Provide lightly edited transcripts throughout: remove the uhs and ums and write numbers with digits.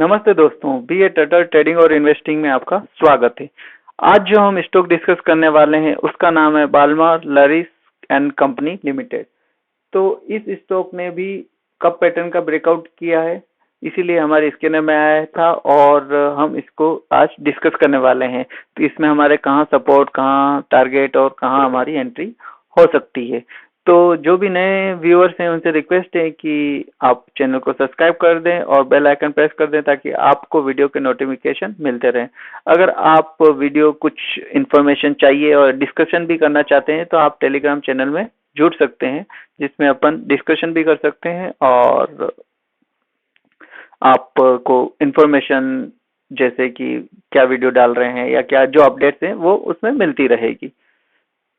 नमस्ते दोस्तों, बी ए turtle trading और इन्वेस्टिंग में आपका स्वागत है। आज जो हम स्टॉक डिस्कस करने वाले हैं उसका नाम है Balmer Lawrie and company limited. तो इस स्टॉक ने भी कप पैटर्न का ब्रेकआउट किया है, इसीलिए हमारे स्कैनर में आया था और हम इसको आज डिस्कस करने वाले हैं। तो इसमें हमारे कहाँ सपोर्ट, कहाँ टारगेट और कहाँ हमारी एंट्री हो सकती है। तो जो भी नए व्यूअर्स हैं उनसे रिक्वेस्ट है कि आप चैनल को सब्सक्राइब कर दें और बेल आइकन प्रेस कर दें ताकि आपको वीडियो के नोटिफिकेशन मिलते रहें। अगर आप वीडियो कुछ इन्फॉर्मेशन चाहिए और डिस्कशन भी करना चाहते हैं तो आप टेलीग्राम चैनल में जुड़ सकते हैं, जिसमें अपन डिस्कशन भी कर सकते हैं और आपको इन्फॉर्मेशन जैसे कि क्या वीडियो डाल रहे हैं या क्या जो अपडेट्स हैं वो उसमें मिलती रहेगी।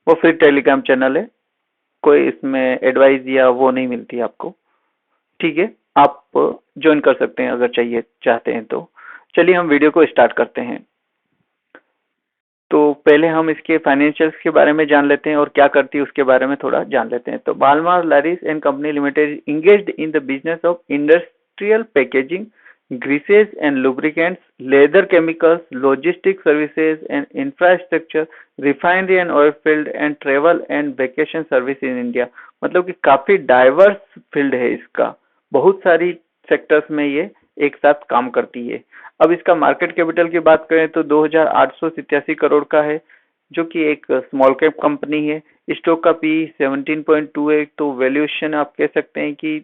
वो फिर टेलीग्राम चैनल है, कोई इसमें एडवाइस या वो नहीं मिलती आपको। ठीक है, आप ज्वाइन कर सकते हैं अगर चाहिए चाहते हैं तो। चलिए हम वीडियो को स्टार्ट करते हैं। तो पहले हम इसके फाइनेंशियल्स के बारे में जान लेते हैं और क्या करती है उसके बारे में थोड़ा जान लेते हैं। तो Balmer Lawrie and company limited engaged in the business of industrial packaging, greases and lubricants, leather chemicals, logistic services and infrastructure, refinery and oil field and travel and vacation service in India। मतलब कि काफी diverse field है इसका, बहुत सारी sectors में ये एक साथ काम करती है। अब इसका मार्केट कैपिटल की बात करें तो 2887 करोड़ का है, जो कि एक स्मॉल कैप कंपनी है। स्टॉक का पी 17.28, तो वैल्यूएशन आप कह सकते हैं कि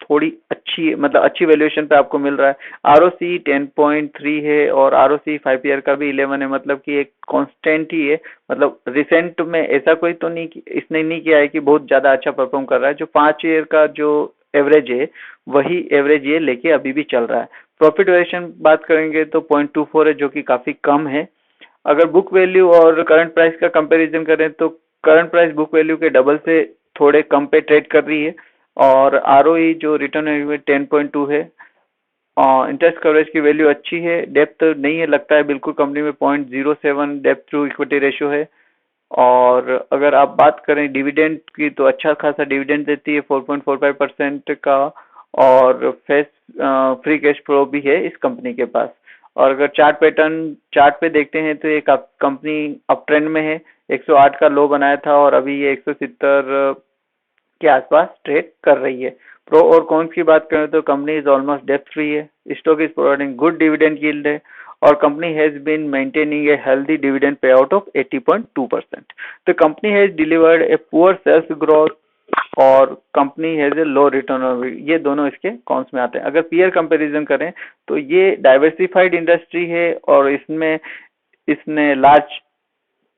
थोड़ी अच्छी, मतलब अच्छी वैल्यूएशन पे आपको मिल रहा है। आरओसी 10.3 है और आरओसी 5 ईयर का भी 11 है, मतलब कि एक कांस्टेंट ही है। मतलब रिसेंट में ऐसा कोई तो नहीं, इसने नहीं किया है कि बहुत ज्यादा अच्छा परफॉर्म कर रहा है। जो 5 ईयर का जो एवरेज है वही एवरेज ये लेके अभी भी चल रहा है। प्रॉफिट वैल्यूएशन बात करेंगे तो 0.24 है, जो कि काफी कम है। अगर बुक वैल्यू और करंट प्राइस का कंपैरिजन करें तो करंट प्राइस बुक वैल्यू के डबल से थोड़े कम पे ट्रेड कर रही है। और आरओई जो रिटर्न है 10.2 है। इंटरेस्ट कवरेज की वैल्यू अच्छी है। डेप्थ नहीं है, लगता है बिल्कुल कंपनी में 0.07 डेप्थ टू इक्विटी रेशियो है। और अगर आप बात करें डिविडेंड की तो अच्छा खासा डिविडेंड देती है 4.45% का। और फेस फ्री कैश फ्लो भी है इस कंपनी के पास। और अगर चार्ट पे देखते हैं तो ये कंपनी अप ट्रेंड में है। 108 का लो बनाया था और अभी ये 170 के आसपास ट्रेड कर रही है। प्रो और कॉन्स की बात करें तो कंपनी इज ऑलमोस्ट डेप्थ फ्री है। Stock is providing good dividend yield है और company has been maintaining a healthy dividend pay out of 80.2%। The company has delivered a poor sales growth और company has a low return. ये दोनों इसके cons में आते हैं। अगर पीयर कंपैरिजन करें तो ये डाइवर्सिफाइड इंडस्ट्री है और इसमें इसने लार्ज,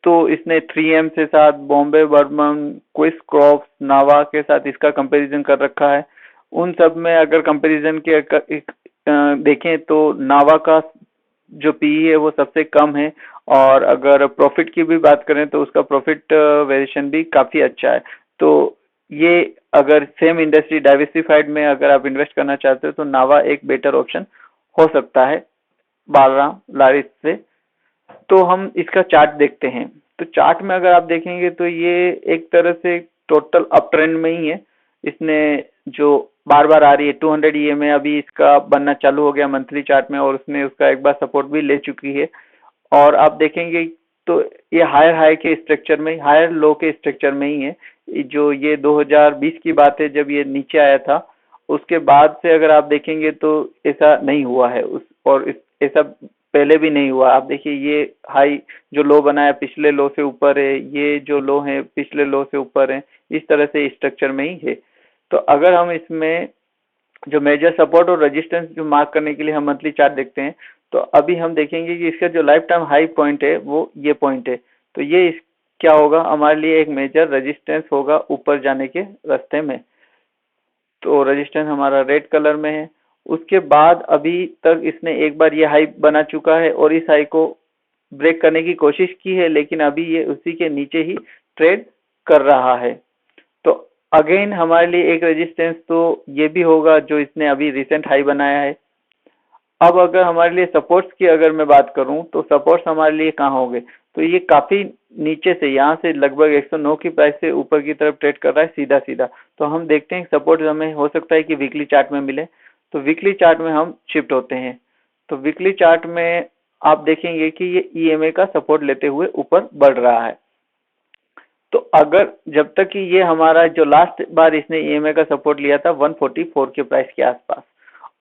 तो इसने 3M से साथ बॉम्बे बर्मन, क्विस क्रॉप्स, नावा के साथ इसका कंपैरिजन कर रखा है। उन सब में अगर कंपैरिजन के देखें तो नावा का जो पीई है वो सबसे कम है। और अगर प्रॉफिट की भी बात करें तो उसका प्रॉफिट वेरिएशन भी काफी अच्छा है। तो ये अगर सेम इंडस्ट्री डाइवर्सिफाइड में अगर आप इन्वेस्ट करना चाहते हो तो नावा एक बेटर ऑप्शन हो सकता है बालराम लारिस से। तो हम इसका चार्ट देखते हैं। तो चार्ट में अगर आप देखेंगे तो ये एक तरह से टोटल अप ट्रेंड में ही है। इसने जो बार बार आ रही है 200 ईएमए अभी इसका बनना चालू हो गया मंथली चार्ट में और उसने उसका एक बार सपोर्ट भी ले चुकी है। और आप देखेंगे तो ये हायर हाई के स्ट्रक्चर में, हायर लो के स्ट्रक्चर में ही है। जो ये 2020 की बात है जब ये नीचे आया था, उसके बाद से अगर आप देखेंगे तो ऐसा नहीं हुआ है। ऐसा पहले भी नहीं हुआ। आप देखिए ये हाई जो लो बना है पिछले लो से ऊपर है, ये जो लो है पिछले लो से ऊपर है, इस तरह से स्ट्रक्चर में ही है। तो अगर हम इसमें जो मेजर सपोर्ट और रेजिस्टेंस जो मार्क करने के लिए हम मंथली चार्ट देखते हैं तो अभी हम देखेंगे कि इसका जो लाइफ टाइम हाई पॉइंट है वो ये पॉइंट है। तो ये क्या होगा, हमारे लिए एक मेजर रेजिस्टेंस होगा ऊपर जाने के रास्ते में। तो रेजिस्टेंस हमारा रेड कलर में है। उसके बाद अभी तक इसने एक बार ये हाई बना चुका है और इस हाई को ब्रेक करने की कोशिश की है, लेकिन अभी ये उसी के नीचे ही ट्रेड कर रहा है। तो अगेन हमारे लिए एक रेजिस्टेंस तो ये भी होगा जो इसने अभी रिसेंट हाई बनाया है। अब अगर हमारे लिए सपोर्ट्स की अगर मैं बात करूं तो सपोर्ट्स हमारे लिए कहाँ होंगे, तो ये काफी नीचे से, यहाँ से लगभग 109 की प्राइस से ऊपर की तरफ ट्रेड कर रहा है सीधा सीधा। तो हम देखते हैं सपोर्ट हमें हो सकता है कि वीकली चार्ट में मिले। तो वीकली चार्ट में हम शिफ्ट होते हैं। तो वीकली चार्ट में आप देखेंगे कि ये ईएमए का सपोर्ट लेते हुए ऊपर बढ़ रहा है। तो अगर जब तक कि ये हमारा जो लास्ट बार इसने ईएमए का सपोर्ट लिया था 144 के प्राइस के आसपास,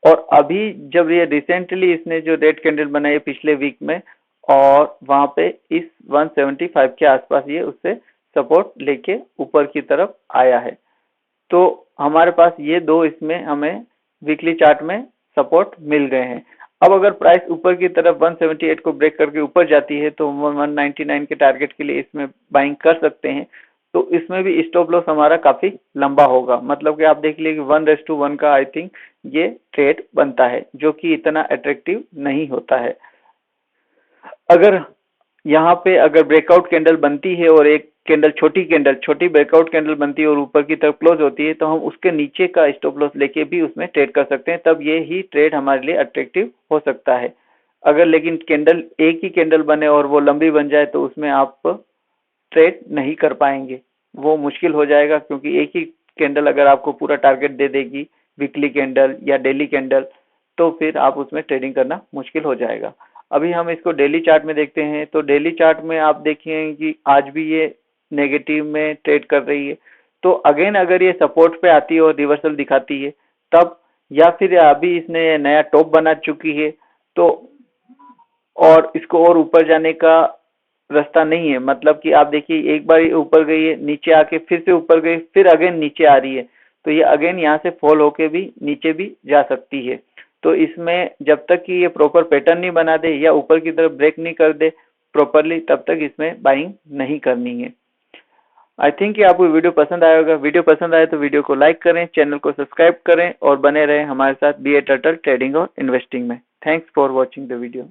और अभी जब ये रिसेंटली इसने जो रेड कैंडल बनाई पिछले वीक में, और वहां पे इस 175 के आसपास ये उससे सपोर्ट लेके ऊपर की तरफ आया है। तो हमारे पास ये दो इसमें हमें वीकली चार्ट में सपोर्ट मिल गए हैं। अब अगर प्राइस ऊपर की तरफ 178 को ब्रेक करके ऊपर जाती है तो 199 के टारगेट के लिए इसमें बाइंग कर सकते हैं। तो इसमें भी स्टॉप लॉस हमारा काफी लंबा होगा, मतलब कि आप देख लीजिए कि 1:1 का आई थिंक ये ट्रेड बनता है, जो कि इतना अट्रैक्टिव नहीं होता है। अगर यहाँ पे अगर ब्रेकआउट कैंडल बनती है और एक छोटी ब्रेकआउट कैंडल बनती है और ऊपर की तरफ क्लोज होती है, तो हम उसके नीचे का स्टॉप लॉस लेके भी उसमें ट्रेड कर सकते हैं, तब ये ही ट्रेड हमारे लिए अट्रैक्टिव हो सकता है। अगर लेकिन कैंडल एक ही कैंडल बने और वो लंबी बन जाए तो उसमें आप ट्रेड नहीं कर पाएंगे, वो मुश्किल हो जाएगा, क्योंकि एक ही कैंडल अगर आपको पूरा टारगेट दे देगी, वीकली कैंडल या डेली कैंडल, तो फिर आप उसमें ट्रेडिंग करना मुश्किल हो जाएगा। अभी हम इसको डेली चार्ट में देखते हैं, तो डेली चार्ट में आप देखिए कि आज भी ये नेगेटिव में ट्रेड कर रही है। तो अगेन अगर ये सपोर्ट पे आती है और रिवर्सल दिखाती है तब, या फिर अभी इसने नया टॉप बना चुकी है, तो और इसको और ऊपर जाने का रास्ता नहीं है, मतलब कि आप देखिए एक बार ऊपर गई है, नीचे आके फिर से ऊपर गई, फिर अगेन नीचे आ रही है, तो ये अगेन यहाँ से फॉल होके भी नीचे भी जा सकती है। तो इसमें जब तक कि ये प्रॉपर पैटर्न नहीं बना दे या ऊपर की तरफ ब्रेक नहीं कर दे प्रॉपरली, तब तक इसमें बाइंग नहीं करनी है। आई थिंक कि आपको वीडियो पसंद आया होगा। वीडियो पसंद आए तो वीडियो को लाइक करें, चैनल को सब्सक्राइब करें और बने रहें हमारे साथ BA टर्टल ट्रेडिंग और इन्वेस्टिंग में। Thanks for watching the video.